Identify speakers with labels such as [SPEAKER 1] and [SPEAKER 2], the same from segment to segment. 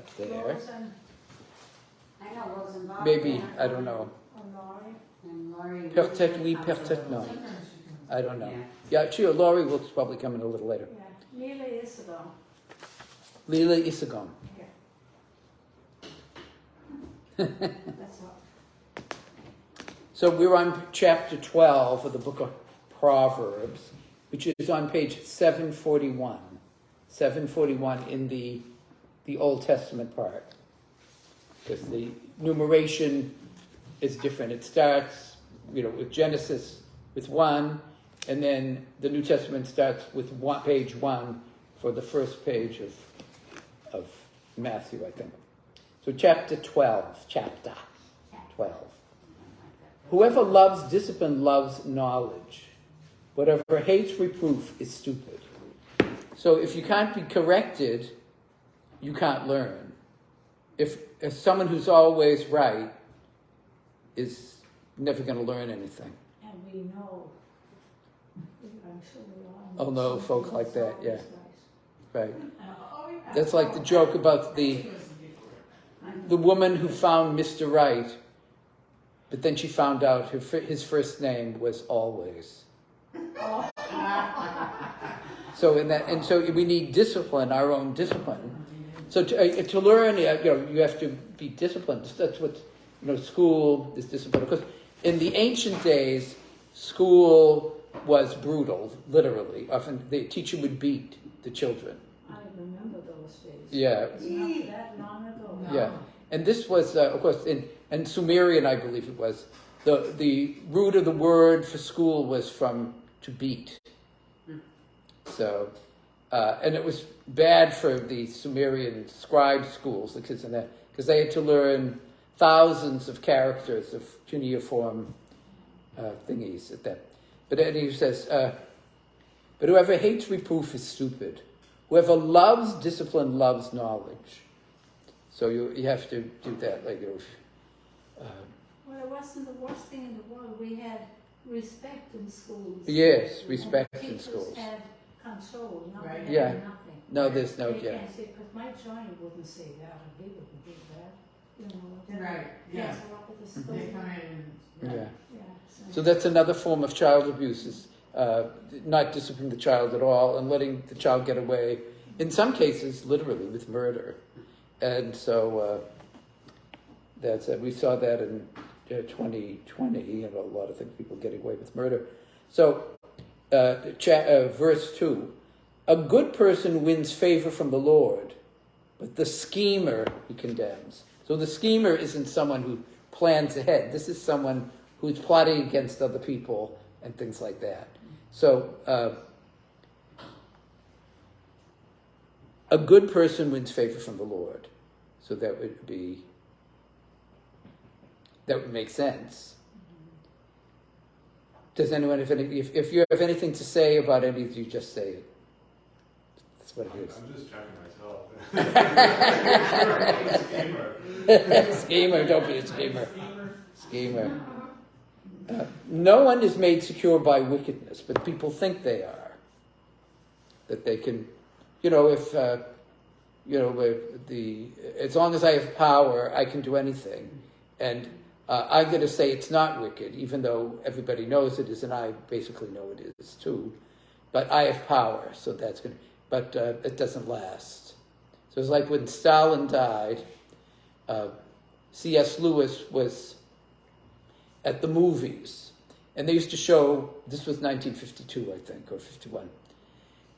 [SPEAKER 1] up there.
[SPEAKER 2] I know Rose and Bob.
[SPEAKER 1] Maybe, I don't know.
[SPEAKER 2] And Laurie.
[SPEAKER 1] Peut-être oui, peut-être non. I don't know. Yeah, sure, Laurie will probably come in a little later.
[SPEAKER 3] Yeah. Lila Isagom.
[SPEAKER 1] Lila Isagom.
[SPEAKER 3] Yeah. That's all.
[SPEAKER 1] So we're on chapter 12 of the book of Proverbs, which is on page 741. 741 in the Old Testament part. Because the numeration is different. It starts, with Genesis with 1, and then the New Testament starts with page 1 for the first page of Matthew, I think. So chapter 12. Whoever loves discipline loves knowledge. Whatever hates reproof is stupid. So if you can't be corrected, you can't learn. If someone who's always right is never going to learn anything.
[SPEAKER 3] And we know, I'm sure we all
[SPEAKER 1] know folk like that, yeah.
[SPEAKER 3] Right.
[SPEAKER 1] Right. That's like the joke about the woman who found Mr. Right, but then she found out his first name was Always. So we need discipline, our own discipline. So to learn, you have to be disciplined. That's what school is discipline. Because in the ancient days, school was brutal, literally. Often the teacher would beat the children.
[SPEAKER 3] I remember those days.
[SPEAKER 1] Yeah.
[SPEAKER 3] It's not that long ago.
[SPEAKER 1] No. Yeah. And this was, of course, in Sumerian, I believe it was, the root of the word for school was from to beat. So, and it was bad for the Sumerian scribe schools, the kids in that, because they had to learn thousands of characters of cuneiform thingies at that. But then he says, but whoever hates reproof is stupid. Whoever loves discipline loves knowledge. So you have to do that.
[SPEAKER 3] Well, it wasn't the worst thing in the world. We had respect in schools.
[SPEAKER 1] Yes, respect in
[SPEAKER 3] teachers
[SPEAKER 1] schools.
[SPEAKER 3] Had control.
[SPEAKER 2] Right.
[SPEAKER 1] Yeah.
[SPEAKER 3] Nothing.
[SPEAKER 1] No, there's no,
[SPEAKER 3] They
[SPEAKER 1] yeah.
[SPEAKER 3] can't say, because my Johnny wouldn't say that, or he wouldn't do that.
[SPEAKER 2] Right, yeah.
[SPEAKER 3] Yes, up at the school.
[SPEAKER 2] They come in.
[SPEAKER 1] Yeah.
[SPEAKER 3] Yeah.
[SPEAKER 1] So that's another form of child abuse, is not disciplining the child at all and letting the child get away, in some cases, literally, with murder. And so we saw that in 2020, a lot of things, people getting away with murder. So verse 2, a good person wins favor from the Lord, but the schemer he condemns. So the schemer isn't someone who plans ahead. This is someone who's plotting against other people and things like that. So a good person wins favor from the Lord. So that would make sense. Does anyone have any, if you have anything to say about any of you, just say it. That's what it is.
[SPEAKER 4] I'm just checking myself.
[SPEAKER 1] Schemer, don't be a schemer. Schemer. No one is made secure by wickedness, but people think they are. That they can, as long as I have power, I can do anything. And I'm going to say it's not wicked, even though everybody knows it is, and I basically know it is too. But I have power, so that's good. But it doesn't last. So it's like when Stalin died, C.S. Lewis was at the movies, and they used to show, this was 1952, I think, or 51,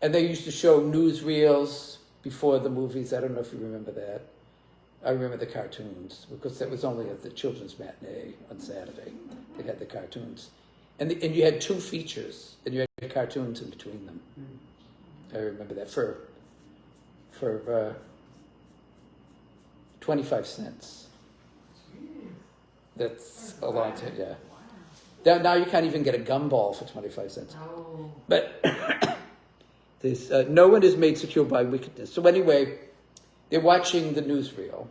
[SPEAKER 1] and they used to show newsreels before the movies. I don't know if you remember that. I remember the cartoons, because that was only at the children's matinee on Saturday. They had the cartoons. And you had two features, and you had cartoons in between them. I remember that for 25 cents. That's a lot, yeah. Now you can't even get a gumball for 25 cents.
[SPEAKER 2] Oh.
[SPEAKER 1] But this, no one is made secure by wickedness. So anyway, they're watching the newsreel,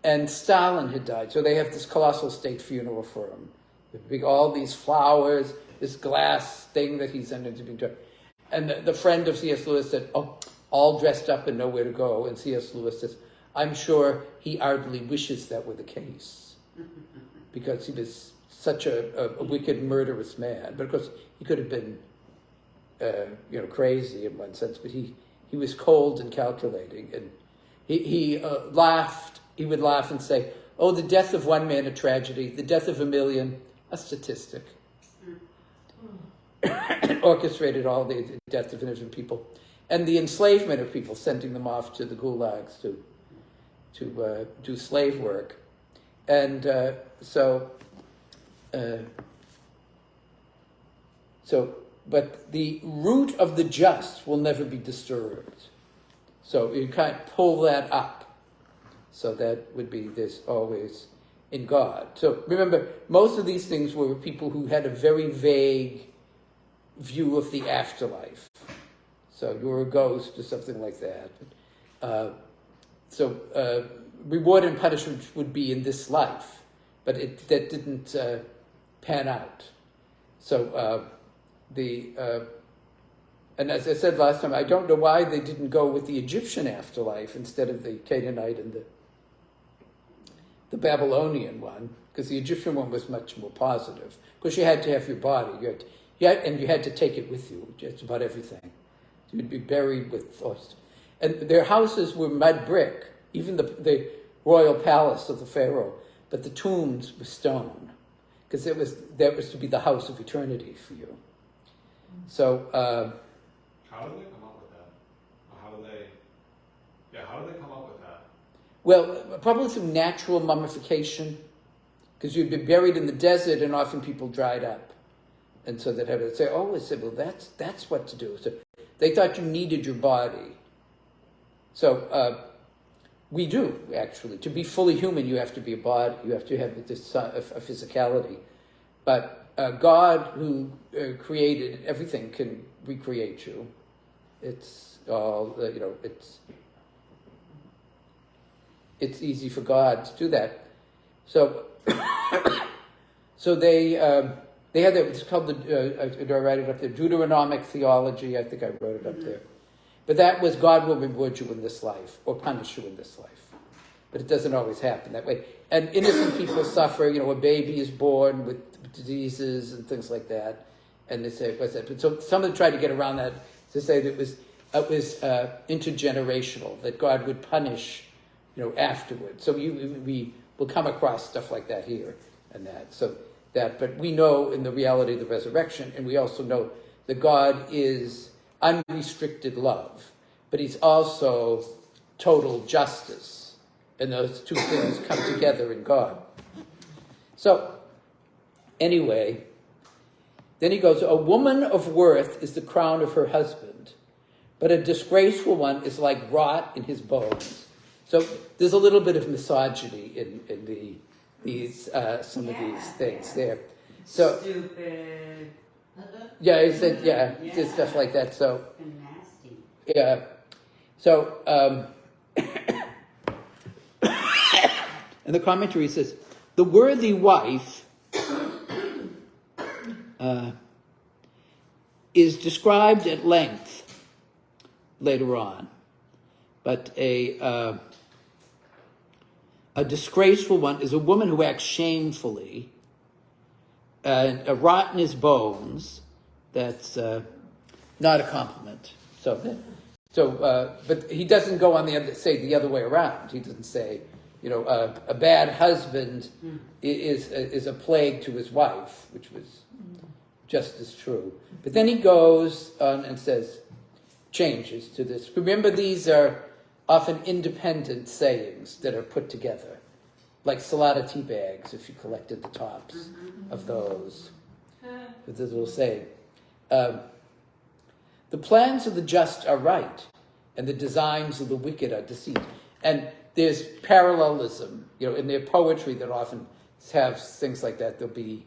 [SPEAKER 1] and Stalin had died. So they have this colossal state funeral for him. With all these flowers, this glass thing that he's under to be done. And the friend of C.S. Lewis said, "Oh, all dressed up and nowhere to go." And C.S. Lewis says, I'm sure he ardently wishes that were the case, because he was such a wicked, murderous man. But of course, he could have been, crazy in one sense. But he was cold and calculating, and he laughed. He would laugh and say, "Oh, the death of one man, a tragedy. The death of a million, a statistic." Orchestrated all the death of innocent people, and the enslavement of people, sending them off to the gulags to do slave work, and but the root of the just will never be disturbed. So you can't pull that up. So that would be this always in God. So remember, most of these things were people who had a very vague view of the afterlife. So you're a ghost or something like that. Reward and punishment would be in this life, but that didn't pan out. So and as I said last time, I don't know why they didn't go with the Egyptian afterlife instead of the Canaanite and the Babylonian one, because the Egyptian one was much more positive. Because you had to have your body, and you had to take it with you, just about everything. You'd be buried with thoughts. And their houses were mud brick, even the royal palace of the Pharaoh, but the tombs were stone, because that was to be the house of eternity for you. So
[SPEAKER 4] how did they come up with that? How did they come up with that?
[SPEAKER 1] Well, probably through natural mummification, because you'd be buried in the desert, and often people dried up, and so they'd have to say, "Oh," I said, "Well, that's what to do." So they thought you needed your body. So we do, actually. To be fully human, you have to be a body. You have to have this a physicality. But God, who created everything, can recreate you. It's all, it's easy for God to do that. So, so they had that. It's called do I write it up there? Deuteronomic theology. I think I wrote it up there. But that was God will reward you in this life or punish you in this life. But it doesn't always happen that way. And innocent people suffer. A baby is born with diseases and things like that. And they say, what's that? But so some of them tried to get around that to say that it was intergenerational, that God would punish, afterwards. So we will come across stuff like that here and that. But we know in the reality of the resurrection, and we also know that God is unrestricted love, but he's also total justice. And those two things come together in God. So, anyway, then he goes, "A woman of worth is the crown of her husband, but a disgraceful one is like rot in his bones." So there's a little bit of misogyny in these some of these things there. So
[SPEAKER 2] Stupid.
[SPEAKER 1] yeah, he said just stuff like that. So
[SPEAKER 2] And nasty.
[SPEAKER 1] yeah, so and the commentary says the worthy wife is described at length later on, but a disgraceful one is a woman who acts shamefully, a rot in his bones. That's not a compliment. But he doesn't go on the other way around. He doesn't say, a bad husband is a plague to his wife, which was just as true. But then he goes on and says, changes to this. Remember, these are often independent sayings that are put together, like Salada tea bags, if you collected the tops of those. With this little saying. The plans of the just are right, and the designs of the wicked are deceit. And there's parallelism, in their poetry that often have things like that. There'll be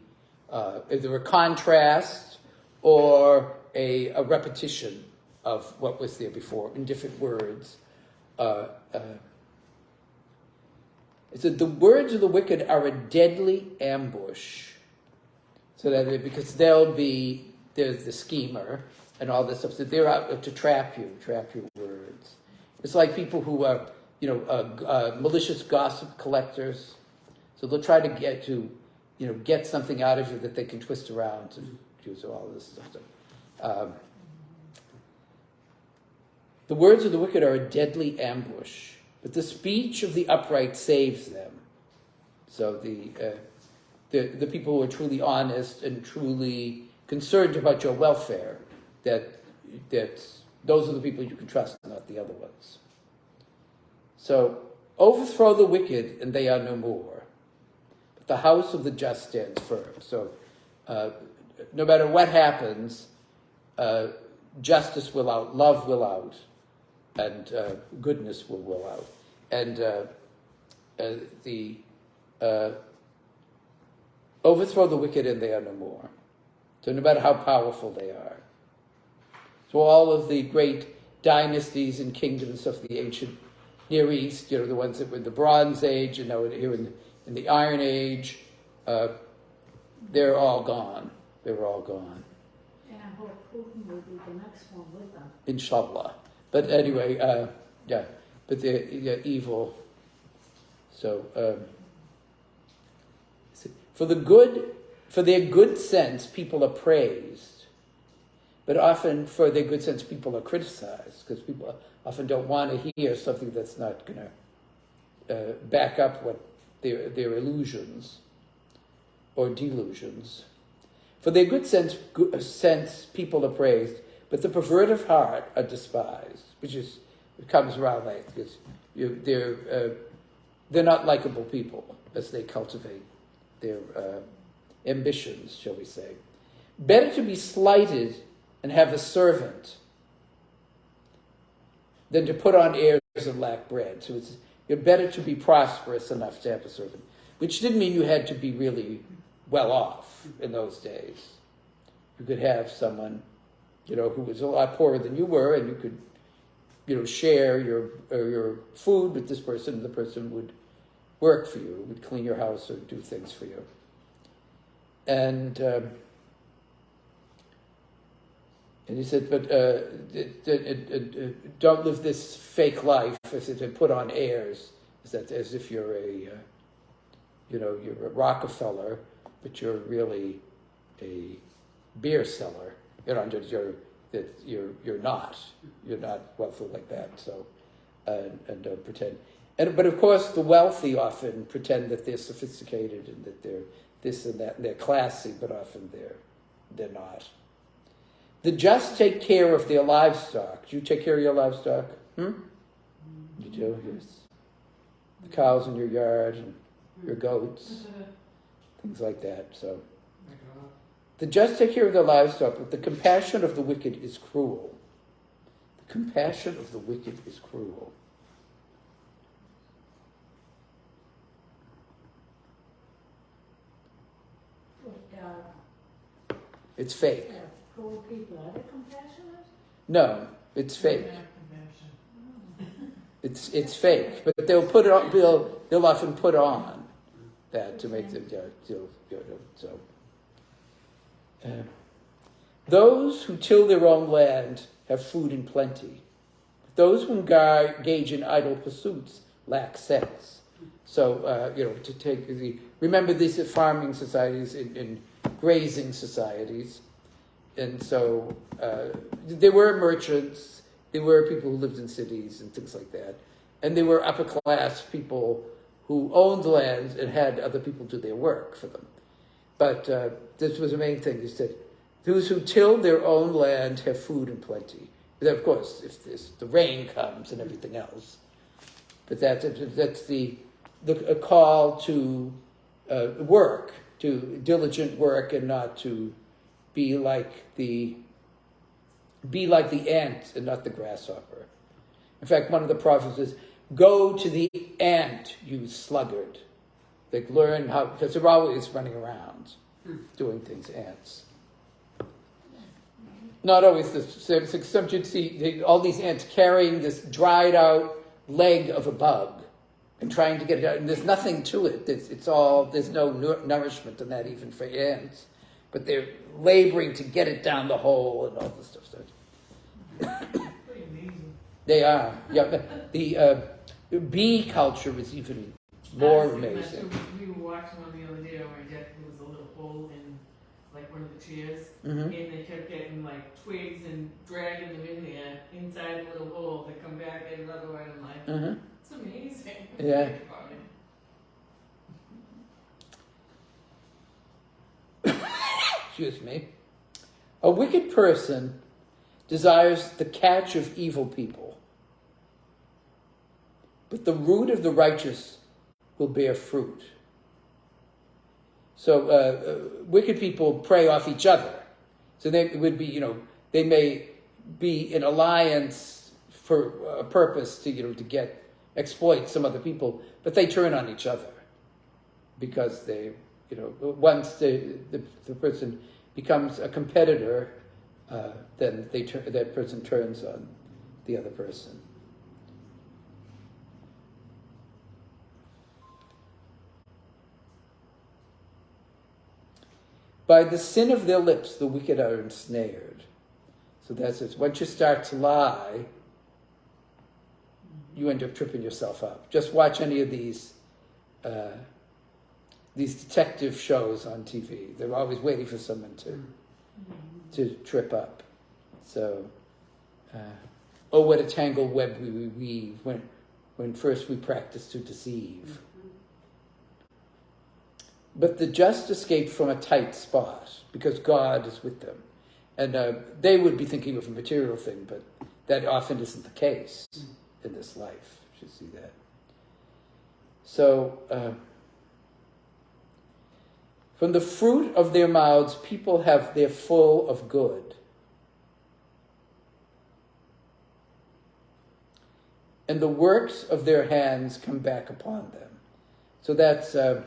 [SPEAKER 1] either a contrast or a repetition of what was there before in different words. It said, the words of the wicked are a deadly ambush. So that because there's the schemer and all this stuff. So they're out to trap your words. It's like people who malicious gossip collectors. So they'll try to get something out of you that they can twist around to use all this stuff. The words of the wicked are a deadly ambush, but the speech of the upright saves them. So the people who are truly honest and truly concerned about your welfare, that those are the people you can trust, not the other ones. So overthrow the wicked, and they are no more. But the house of the just stands firm. So no matter what happens, justice will out, love will out, and goodness will out. And overthrow the wicked, and they are no more. So no matter how powerful they are. So all of the great dynasties and kingdoms of the ancient Near East, the ones that were in the Bronze Age, here in the Iron Age, they're all gone. They were all gone.
[SPEAKER 3] And I hope Putin will be the next one with them.
[SPEAKER 1] Inshallah. But anyway, but they're evil. So, for their good sense, people are praised. But often, for their good sense, people are criticized, because people often don't want to hear something that's not going to back up what their illusions or delusions. For their good sense, people are praised, but the perverted of heart are despised, it comes around like this. They're not likable people as they cultivate their ambitions, shall we say. Better to be slighted and have a servant than to put on airs and lack bread. So you're better to be prosperous enough to have a servant, which didn't mean you had to be really well off in those days. You could have someone, who was a lot poorer than you were, and you could, share your food with this person, and the person would work for you, would clean your house or do things for you. And he said, but don't live this fake life as if to put on airs, as if you're you're a Rockefeller, but you're really a beer seller. You're not wealthy like that. So, and don't pretend. But of course, the wealthy often pretend that they're sophisticated and that they're this and that, and they're classy, but often they're not. The just take care of their livestock. Do you take care of your livestock? You do, yes. The cows in your yard and your goats, things like that. So, the just take care of their livestock, but the compassion of the wicked is cruel. The compassion of the wicked is cruel. It's fake.
[SPEAKER 3] Cruel people, are they compassionate?
[SPEAKER 1] No, it's fake. It's fake, but they'll put it on. They'll often put on that to make them. So, those who till their own land have food in plenty. Those who engage in idle pursuits lack sense. So, remember these are farming societies in grazing societies. And so there were merchants, there were people who lived in cities and things like that. And there were upper class people who owned lands and had other people do their work for them. But this was the main thing, is that those who till their own land have food in plenty. But of course, if the rain comes and everything else. But that's a call to work, to diligent work, and not to be like the ant and not the grasshopper. In fact, one of the prophets says, "Go to the ant, you sluggard." Like, learn how, because they're always running around doing things, ants. Not always the same. Sometimes you'd see all these ants carrying this dried out leg of a bug and trying to get it out, and there's nothing to it. There's no nourishment in that even for ants. But they're laboring to get it down the hole and all this stuff.
[SPEAKER 5] Pretty amazing.
[SPEAKER 1] They are. Yeah. bee culture is even more
[SPEAKER 5] I was thinking that
[SPEAKER 1] amazing.
[SPEAKER 5] too. We were watching one the other day on my deck. There was a little hole in like one of the chairs,
[SPEAKER 1] Mm-hmm.
[SPEAKER 5] and they kept getting like twigs and dragging them in there inside the little hole. They come back get another one. I'm like,
[SPEAKER 1] Mm-hmm.
[SPEAKER 5] it's amazing.
[SPEAKER 1] Yeah.
[SPEAKER 5] Think about it.
[SPEAKER 1] Excuse me. A wicked person desires the catch of evil people, but the root of the righteous will bear fruit. So wicked people prey off each other. So they would be, they may be in alliance for a purpose to exploit some other people, but they turn on each other because they, once the person becomes a competitor, then that person turns on the other person. By the sin of their lips, the wicked are ensnared. So that's it. Once you start to lie, you end up tripping yourself up. Just watch any of these detective shows on TV. They're always waiting for someone to trip up. So, oh, what a tangled web we weave when first we practice to deceive. But the just escape from a tight spot because God is with them. And they would be thinking of a material thing, but that often isn't the case in this life. You should see that. So, from the fruit of their mouths, people have their full of good. And the works of their hands come back upon them. So that's... a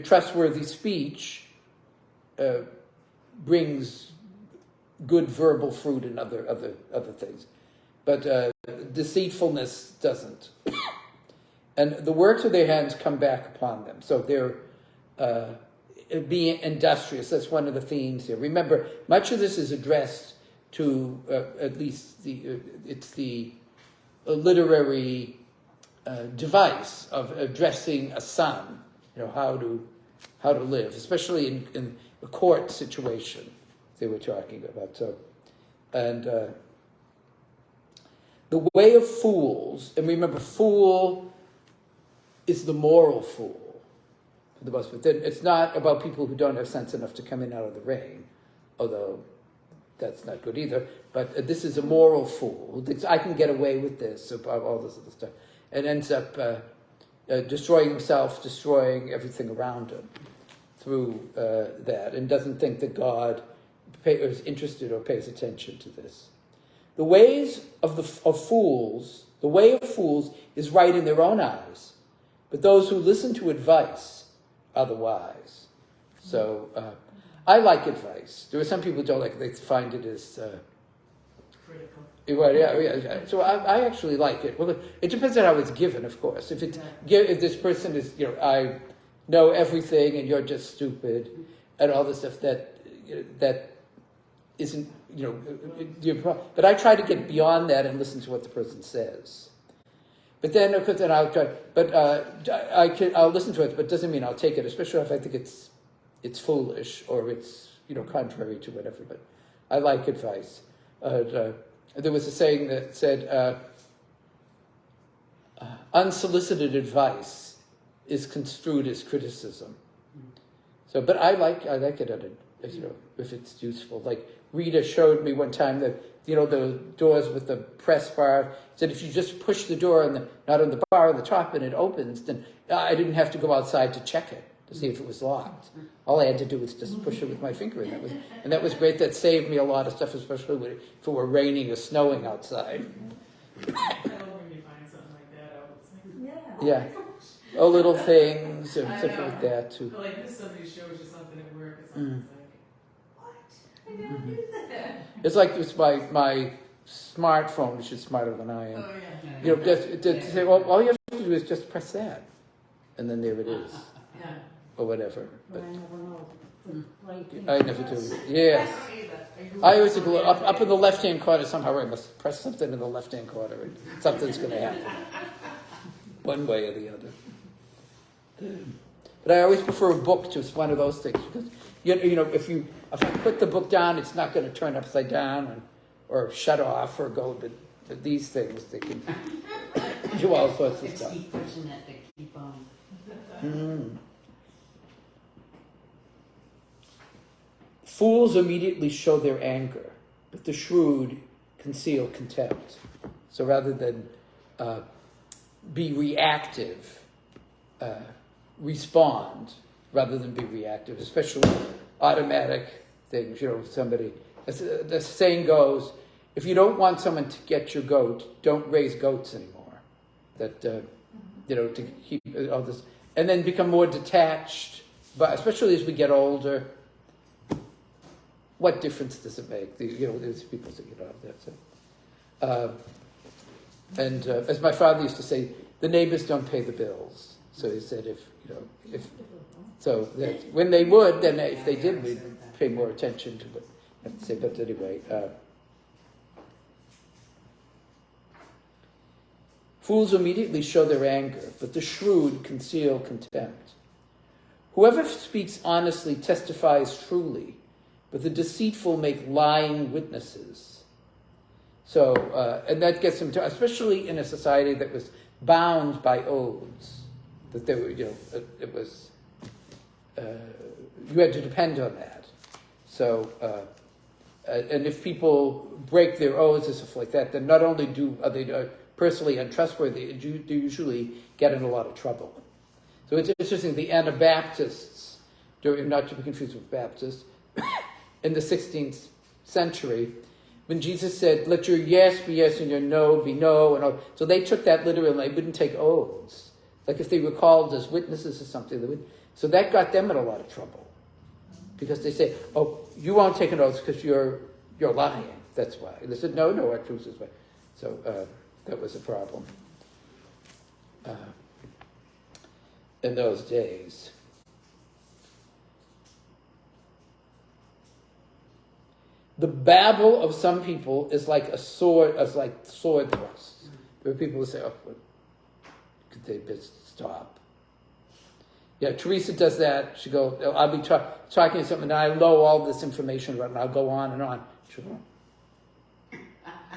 [SPEAKER 1] trustworthy speech brings good verbal fruit and other things, but deceitfulness doesn't. And the works of their hands come back upon them. So they're being industrious. That's one of the themes here. Remember, much of this is addressed to at least it's the literary device of addressing a son. How to live, especially in a court situation they were talking about. So, and the way of fools, and remember, fool is the moral fool for the most part. It's not about people who don't have sense enough to come in out of the rain, although that's not good either. But this is a moral fool who thinks I can get away with this, about all this other stuff, and ends up destroying himself, destroying everything around him through that, and doesn't think that God is interested or pays attention to this. The ways of fools, the way of fools is right in their own eyes, but those who listen to advice are the wise. So I like advice. There are some people who don't like it. They find it as...
[SPEAKER 5] Critical.
[SPEAKER 1] Well, yeah. So I actually like it. Well, it depends on how it's given, of course. If this person is, I know everything and you're just stupid, and all this stuff that isn't, your problem. But I try to get beyond that and listen to what the person says. But then, of course, I'll try. But I'll listen to it, but it doesn't mean I'll take it, especially if I think it's foolish or it's contrary to whatever. But I like advice. There was a saying that said, unsolicited advice is construed as criticism. So, but I like it, if it's useful. Like Rita showed me one time that, the doors with the press bar, said if you just push the door not on the bar on the top and it opens, then I didn't have to go outside to check it, to see if it was locked. All I had to do was just push it with my finger, and that was great. That saved me a lot of stuff, especially if it were raining or snowing outside.
[SPEAKER 5] I love when you find something like that out. It's like,
[SPEAKER 3] Yeah.
[SPEAKER 1] Yeah. little things and
[SPEAKER 5] I
[SPEAKER 1] stuff
[SPEAKER 5] know.
[SPEAKER 1] like that too.
[SPEAKER 5] But like this, somebody shows you something at work or something. It's like, what? I didn't do that.
[SPEAKER 1] It's like this, my smartphone, which is smarter than I am.
[SPEAKER 5] Oh yeah.
[SPEAKER 1] Just to say, well, all you have to do is just press that, and then there it is,
[SPEAKER 5] Yeah.
[SPEAKER 1] or whatever.
[SPEAKER 3] But
[SPEAKER 1] But
[SPEAKER 3] I never know. the right thing.
[SPEAKER 1] I never do. Yes.
[SPEAKER 5] I don't either.
[SPEAKER 1] I always go up in the left-hand corner somehow. I must press something in the left-hand corner, and something's going to happen, one way or the other. But I always prefer a book to one of those things because you know if I put the book down, it's not going to turn upside down or shut off or go to these things. They can do all sorts of stuff.
[SPEAKER 2] Keep pushing it to keep on.
[SPEAKER 1] Mm. Fools immediately show their anger, but the shrewd conceal contempt. So rather than be reactive, respond rather than be reactive, especially automatic things. You know, somebody, the saying goes, if you don't want someone to get your goat, don't raise goats anymore. That, you know, to keep all this, and then become more detached, but especially as we get older, what difference does it make? You know, there's people that get out of that. So. As my father used to say, the neighbors don't pay the bills. So he said, that when they would, then if they did, we'd pay more attention to what I have to say. But anyway, fools immediately show their anger, but the shrewd conceal contempt. Whoever speaks honestly testifies truly, but the deceitful make lying witnesses. So, and that gets them to, especially in a society that was bound by oaths, that they were, you know, it was, you had to depend on that. So, and if people break their oaths and stuff like that, then not only are they personally untrustworthy, they usually get in a lot of trouble. So it's interesting, the Anabaptists, not to be confused with Baptists, in the 16th century, when Jesus said, let your yes be yes and your no be no, and all, so they took that literally and they wouldn't take oaths. Like if they were called as witnesses or something, they would. So that got them in a lot of trouble. Because they say, oh, you won't take an oath because you're lying. That's why. And they said, no, our truth is right. So that was a problem in those days. The babble of some people is like sword thrusts. There are people who say, oh, could they just stop? Yeah, Teresa does that. She goes, I'll be talking to something, and I know all this information about it, and I'll go on and on. She'll go,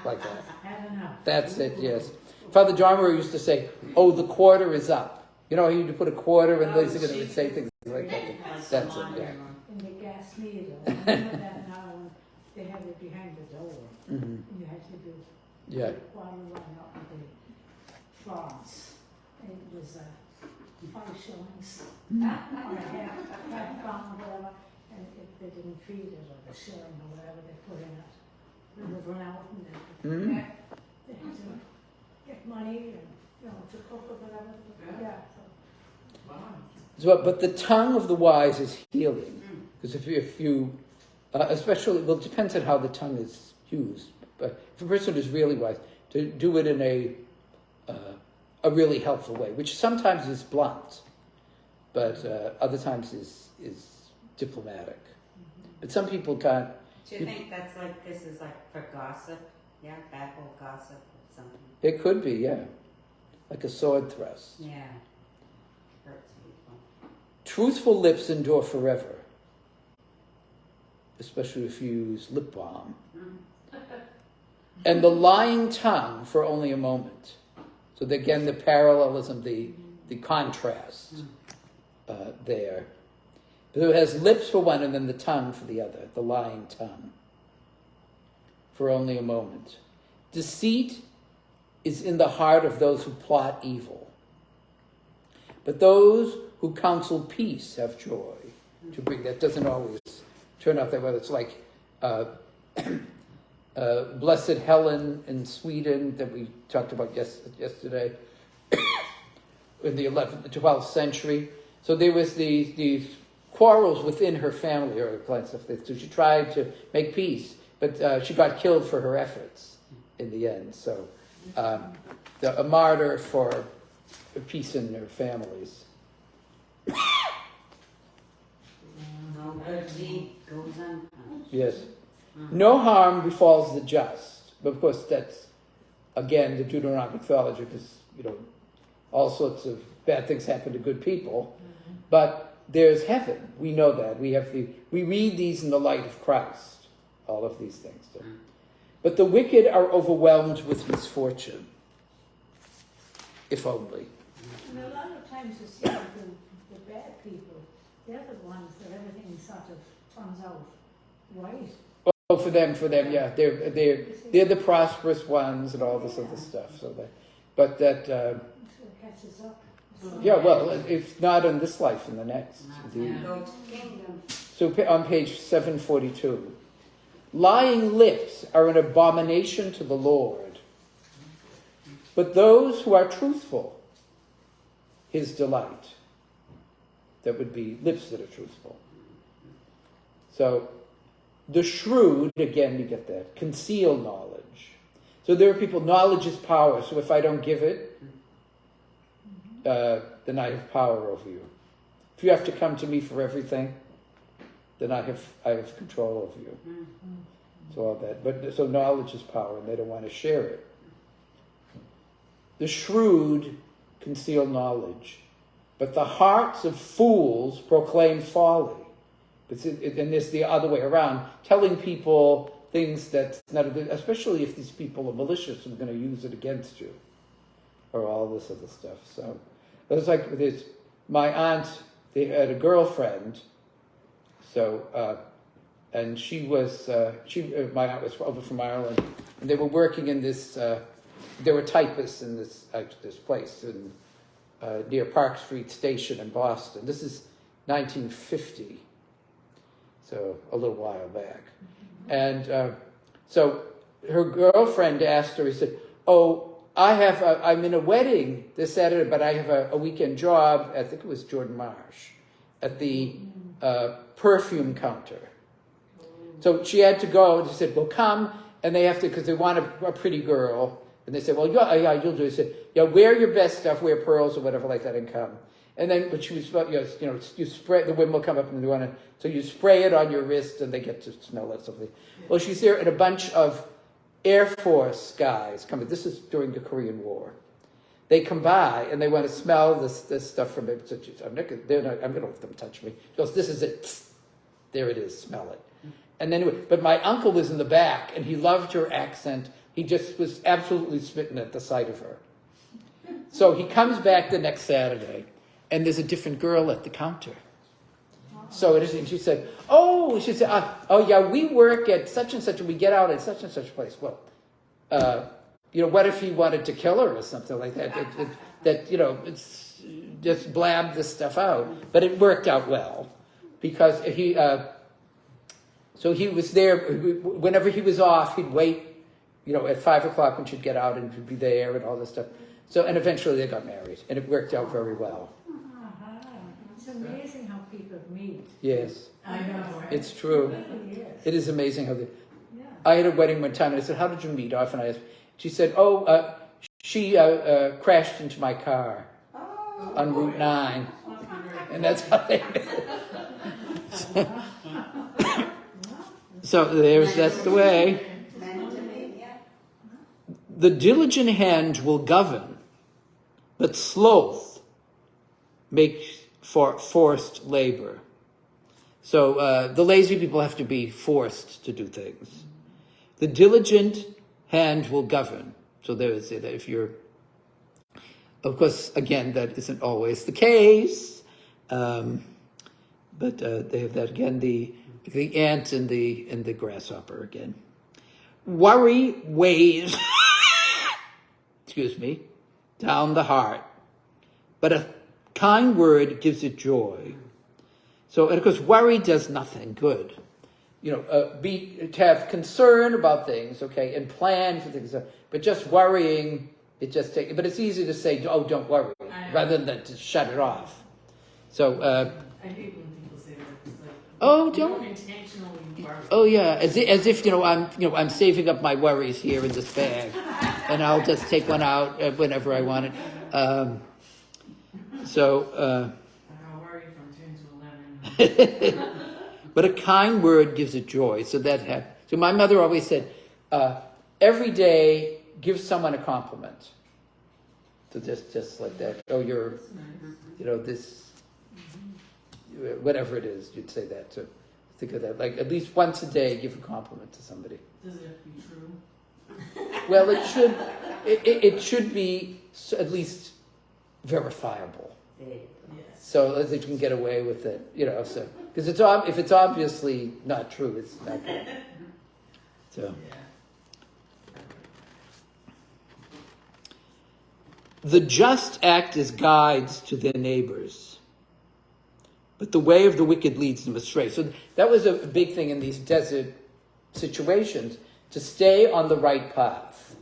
[SPEAKER 1] like that.
[SPEAKER 3] I don't know.
[SPEAKER 1] That's it, yes. Father Jarmer used to say, oh, the quarter is up. You know, you put a quarter and they're going to say things like that. That's it, yeah.
[SPEAKER 3] In the gas meter, I remember that now, when they had it behind the door.
[SPEAKER 1] Mm-hmm.
[SPEAKER 3] You had to do
[SPEAKER 1] Yeah.
[SPEAKER 3] water run up with the frogs. It was 5 shillings. Or a half pound or whatever. And if they didn't feed it, or the shilling or whatever they put in it, it would run out and they had to get money and, you know, to cook or whatever. Yeah.
[SPEAKER 1] So, but the tongue of the wise is healing. Because if you especially, well, it depends on how the tongue is used. But if a person is really wise, to do it in a really helpful way, which sometimes is blunt, but other times is diplomatic. But some people can't.
[SPEAKER 2] Do you think that's like, this is like for gossip? Yeah, babble gossip or something?
[SPEAKER 1] It could be, yeah, like a sword thrust.
[SPEAKER 2] Yeah. Hurts people.
[SPEAKER 1] Truthful lips endure forever, especially if you use lip balm. And the lying tongue for only a moment. So again, the parallelism, the contrast there. But it has lips for one and then the tongue for the other, the lying tongue. For only a moment. Deceit is in the heart of those who plot evil. But those who counsel peace have joy to bring. That doesn't always turn out that way. It's like Blessed Helen in Sweden that we talked about yesterday in the 12th century. So there was these quarrels within her family or stuff. So she tried to make peace, but she got killed for her efforts in the end. So a martyr for peace in their families.
[SPEAKER 2] No good deed goes unpunished.
[SPEAKER 1] Yes. No harm befalls the just. But of course, that's, again, the Deuteronomic theology, because, all sorts of bad things happen to good people. But there's heaven. We know that. We read these in the light of Christ, all of these things. But the wicked are overwhelmed with misfortune. If only.
[SPEAKER 3] And a lot of times you see the bad people, they're the ones that everything sort of turns out right.
[SPEAKER 1] Oh, for them, yeah. They're the prosperous ones and all this other stuff. So that,
[SPEAKER 3] So it catches up.
[SPEAKER 1] yeah, well, if not in this life, in the next. Indeed.
[SPEAKER 2] Go to kingdom.
[SPEAKER 1] So on page 742, lying lips are an abomination to the Lord, but those who are truthful, his delight. That would be lips that are truthful. So the shrewd, again, you get that, conceal knowledge. So there are people, knowledge is power, so if I don't give it, then I have power over you. If you have to come to me for everything, then I have control over you. So all that. But so knowledge is power, and they don't want to share it. The shrewd conceal knowledge, but the hearts of fools proclaim folly. And it's the other way around, telling people things that's not, especially if these people are malicious and going to use it against you, or all this other stuff. So it was like this. My aunt, they had a girlfriend. So, and she was my aunt was over from Ireland, and they were working in this. They were typists in this place in near Park Street Station in Boston. This is 1950. So a little while back. And so her girlfriend asked her, he said, oh, I'm in a wedding this Saturday, but I have a weekend job, I think it was Jordan Marsh, at the perfume counter. So she had to go, and she said, well, come, and they have to, because they want a pretty girl. And they said, well, yeah, you'll do it. He said, yeah, wear your best stuff, wear pearls or whatever like that, and come. And then when she was, you spray, the women will come up and they want to, so you spray it on your wrist and they get to smell it, something. Well, she's there, and a bunch of Air Force guys come. This is during the Korean War. They come by and they want to smell this stuff from it. So I'm going to let them touch me. She goes, this is it. There it is. Smell it. And then, but my uncle was in the back, and he loved her accent. He just was absolutely smitten at the sight of her. So he comes back the next Saturday, and there's a different girl at the counter. So it is, and she said, oh, yeah, we work at such and such, and we get out at such and such place. Well, what if he wanted to kill her or something like that? It's just blab this stuff out. But it worked out well, because so he was there, whenever he was off, he'd wait, at 5 o'clock when she'd get out, and he'd be there and all this stuff. So, and eventually they got married, and it worked out very well.
[SPEAKER 3] It's amazing how people meet.
[SPEAKER 1] Yes.
[SPEAKER 5] I know, right?
[SPEAKER 1] It's true.
[SPEAKER 3] It really is.
[SPEAKER 1] It is amazing how
[SPEAKER 3] Yeah.
[SPEAKER 1] I had a wedding one time, and I said, how did you meet off? And I asked, she said, she crashed into my car on Route 9. And that's how they met. So that's the way. The diligent hand will govern, but sloth makes for forced labor. So the lazy people have to be forced to do things. The diligent hand will govern. So they would say that if you're, of course, again, that isn't always the case. But they have that again, the ant and the grasshopper again. Worry weighs, excuse me, down the heart, but a kind word gives it joy. So, and of course, worry does nothing good. To have concern about things, okay, and plan for things, but just worrying, but it's easy to say, oh, don't worry, rather than to shut it off. So,
[SPEAKER 5] I hate when people say that. It's like,
[SPEAKER 1] oh,
[SPEAKER 5] you
[SPEAKER 1] don't
[SPEAKER 5] intentionally worry.
[SPEAKER 1] Oh yeah, as if I'm saving up my worries here in this bag, and I'll just take one out whenever I want it.
[SPEAKER 5] I worry from 10 to 11.
[SPEAKER 1] but a kind word gives it joy. So so my mother always said, every day give someone a compliment. So just like that. Oh, you're, this, whatever it is, you'd say that. So think of that. Like at least once a day, give a compliment to somebody.
[SPEAKER 5] Does it have to be true?
[SPEAKER 1] Well, it should be at least verifiable.
[SPEAKER 2] Yes.
[SPEAKER 1] So that you can get away with it, so, because if it's obviously not true, it's not good. So.
[SPEAKER 5] Yeah.
[SPEAKER 1] The just act as guides to their neighbors, but the way of the wicked leads them astray. So that was a big thing in these desert situations, to stay on the right path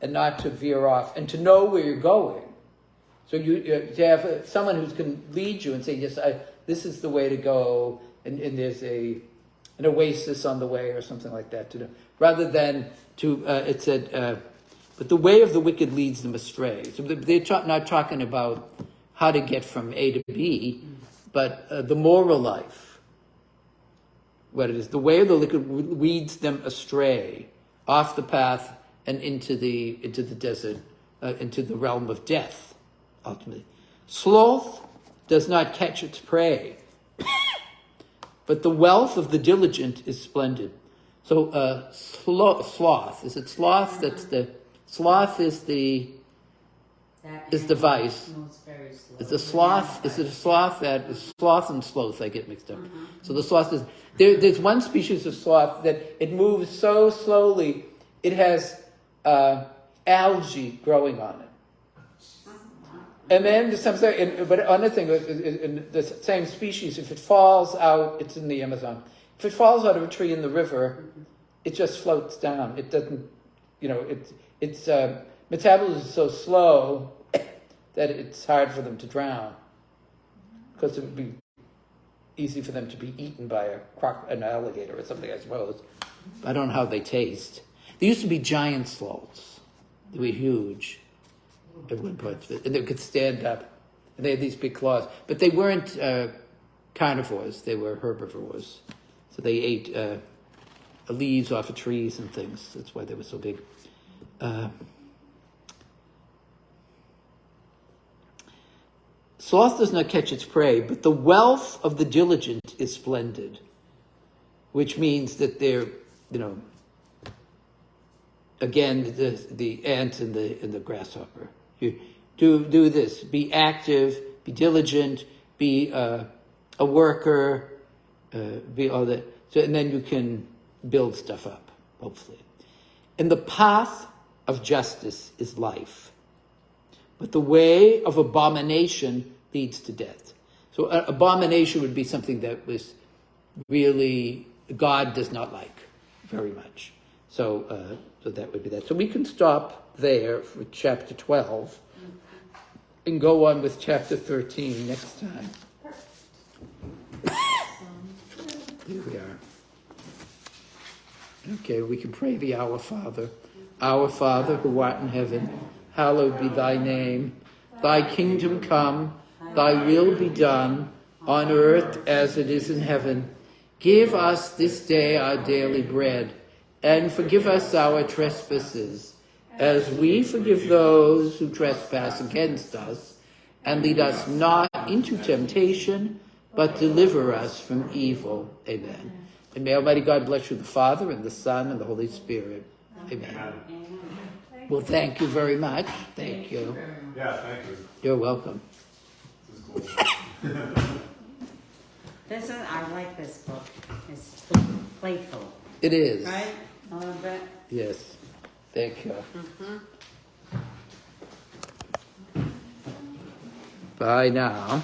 [SPEAKER 1] and not to veer off, and to know where you're going. So you to have someone who can lead you and say, yes, this is the way to go, and there's an oasis on the way or something like that to do. Rather than it said, but the way of the wicked leads them astray. So they're not talking about how to get from A to B, but the moral life. What it is, the way of the wicked leads them astray, off the path and into the desert, into the realm of death, ultimately. Sloth does not catch its prey, but the wealth of the diligent is splendid. So sloth, is it sloth? Sloth is the vice. Is the sloth? Is it a sloth that is sloth and sloth? I get mixed up. So the sloth is there's one species of sloth that it moves so slowly. It has algae growing on it, and then but another thing in the same species, if it falls out, it's in the Amazon. If it falls out of a tree in the river, it just floats down. It doesn't, its metabolism is so slow that it's hard for them to drown, because it would be easy for them to be eaten by an alligator or something, I suppose. I don't know how they taste. There used to be giant sloths. They were huge at one point, and they could stand up, and they had these big claws. But they weren't carnivores; they were herbivores. So they ate leaves off of trees and things. That's why they were so big. Sloth does not catch its prey, but the wealth of the diligent is splendid, which means that they're, again, the ant and the grasshopper. You do this: be active, be diligent, be a worker, be all that. So, and then you can build stuff up, hopefully. And the path of justice is life, but the way of abomination leads to death. So abomination would be something that was really, God does not like very much. So that would be that. So we can stop there for chapter 12 and go on with chapter 13 next time. Here we are. Okay, we can pray the Our Father. Our Father, who art in heaven, hallowed be thy name. Thy kingdom come, thy will be done, on earth as it is in heaven. Give us this day our daily bread, and forgive us our trespasses, as we forgive those who trespass against us. And lead us not into temptation, but deliver us from evil. Amen. And may Almighty God bless you, the Father, and the Son, and the Holy Spirit. Amen. Well, thank you very much. Thank you.
[SPEAKER 4] Yeah, thank you.
[SPEAKER 1] You're welcome.
[SPEAKER 4] This is cool.
[SPEAKER 2] I like this book. It's playful,
[SPEAKER 1] It is.
[SPEAKER 2] right? A little bit.
[SPEAKER 1] Yes. Thank you. Bye now.